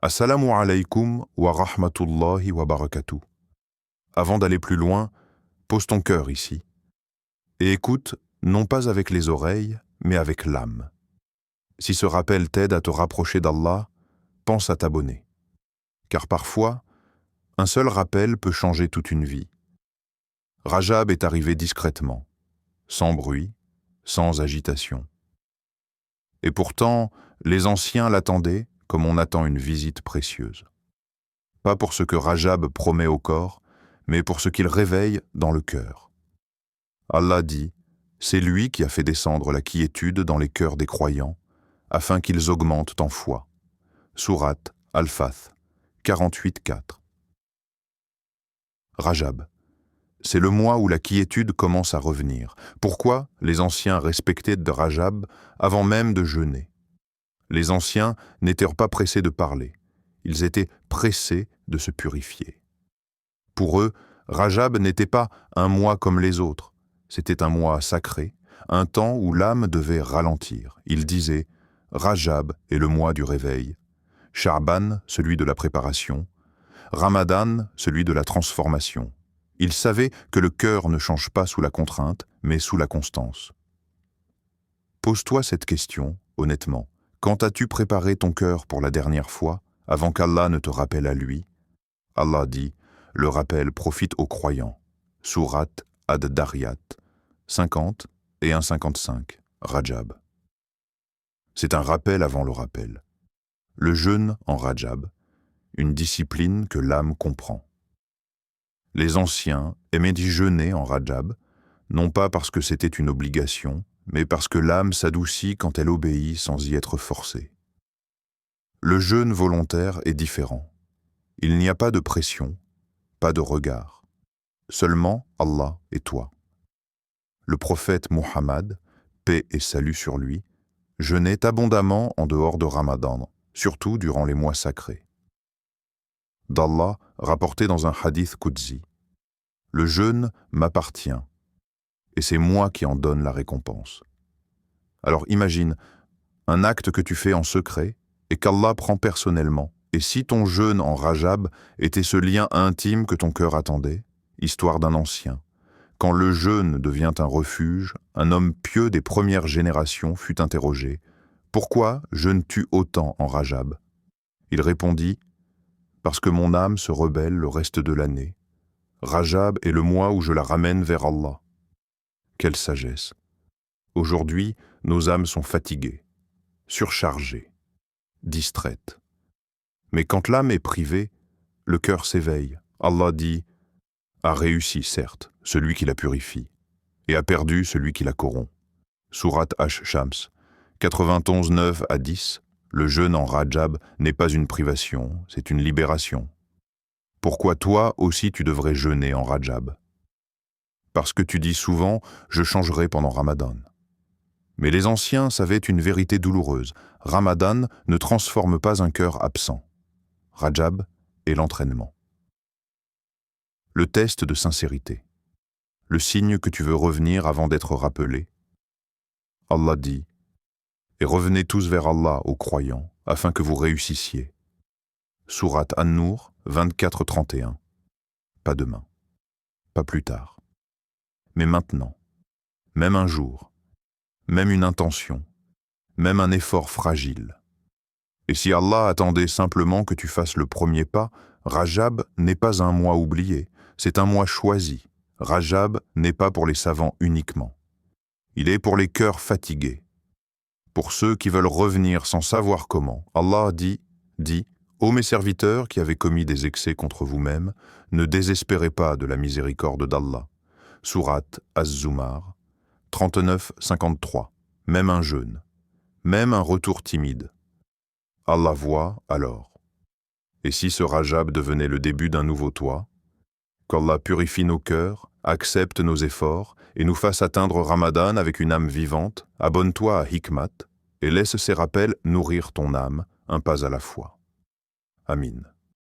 Assalamu alaykum wa rahmatullahi wa barakatuh. Avant d'aller plus loin, pose ton cœur ici et écoute, non pas avec les oreilles, mais avec l'âme. Si ce rappel t'aide à te rapprocher d'Allah, pense à t'abonner. Car parfois, un seul rappel peut changer toute une vie. Rajab est arrivé discrètement, sans bruit, sans agitation. Et pourtant, les anciens l'attendaient comme on attend une visite précieuse. Pas pour ce que Rajab promet au corps, mais pour ce qu'il réveille dans le cœur. Allah dit, c'est lui qui a fait descendre la quiétude dans les cœurs des croyants, afin qu'ils augmentent en foi. Sourate Al-Fath, 48-4. Rajab. C'est le mois où la quiétude commence à revenir. Pourquoi les anciens respectaient de Rajab avant même de jeûner? Les anciens n'étaient pas pressés de parler. Ils étaient pressés de se purifier. Pour eux, Rajab n'était pas un mois comme les autres. C'était un mois sacré, un temps où l'âme devait ralentir. Ils disaient « Rajab est le mois du réveil », Sha'ban, celui de la préparation, Ramadan, celui de la transformation. Ils savaient que le cœur ne change pas sous la contrainte, mais sous la constance. Pose-toi cette question, honnêtement. Quand as-tu préparé ton cœur pour la dernière fois, avant qu'Allah ne te rappelle à lui? Allah dit, le rappel profite aux croyants. Sourate Ad-Dariyat, 50 et 1,55, Rajab. C'est un rappel avant le rappel. Le jeûne en Rajab, une discipline que l'âme comprend. Les anciens aimaient d'y jeûner en Rajab, non pas parce que c'était une obligation, mais parce que l'âme s'adoucit quand elle obéit sans y être forcée. Le jeûne volontaire est différent. Il n'y a pas de pression, pas de regard. Seulement Allah et toi. Le prophète Muhammad, paix et salut sur lui, jeûnait abondamment en dehors de Ramadan, surtout durant les mois sacrés. D'Allah, rapporté dans un hadith qudsi, « Le jeûne m'appartient, et c'est moi qui en donne la récompense. » Alors imagine, un acte que tu fais en secret et qu'Allah prend personnellement, et si ton jeûne en Rajab était ce lien intime que ton cœur attendait, histoire d'un ancien, quand le jeûne devient un refuge, un homme pieux des premières générations fut interrogé, « Pourquoi jeûnes-tu autant en Rajab ?» Il répondit, « Parce que mon âme se rebelle le reste de l'année. Rajab est le mois où je la ramène vers Allah. » Quelle sagesse! Aujourd'hui, nos âmes sont fatiguées, surchargées, distraites. Mais quand l'âme est privée, le cœur s'éveille. Allah dit « A réussi, certes, celui qui la purifie, et a perdu celui qui la corrompt. » Sourate Ash-Shams, 91, 9 à 10. Le jeûne en Rajab n'est pas une privation, c'est une libération. Pourquoi toi aussi tu devrais jeûner en Rajab? Parce que tu dis souvent « Je changerai pendant Ramadan ». Mais les anciens savaient une vérité douloureuse. Ramadan ne transforme pas un cœur absent. Rajab est l'entraînement. Le test de sincérité. Le signe que tu veux revenir avant d'être rappelé. Allah dit « Et revenez tous vers Allah, aux croyants, afin que vous réussissiez. » Sourate An-Nur, 24-31. Pas demain, pas plus tard, mais maintenant, même un jour, même une intention, même un effort fragile. Et si Allah attendait simplement que tu fasses le premier pas, Rajab n'est pas un mois oublié, c'est un mois choisi. Rajab n'est pas pour les savants uniquement. Il est pour les cœurs fatigués. Pour ceux qui veulent revenir sans savoir comment, Allah dit, ô mes serviteurs qui avez commis des excès contre vous-mêmes, ne désespérez pas de la miséricorde d'Allah. Sourate Az-Zumar, 39-53. Même un jeûne, même un retour timide. Allah voit alors. Et si ce Rajab devenait le début d'un nouveau toi, qu'Allah purifie nos cœurs, accepte nos efforts et nous fasse atteindre Ramadan avec une âme vivante, abonne-toi à Hikmat et laisse ces rappels nourrir ton âme un pas à la fois. Amin.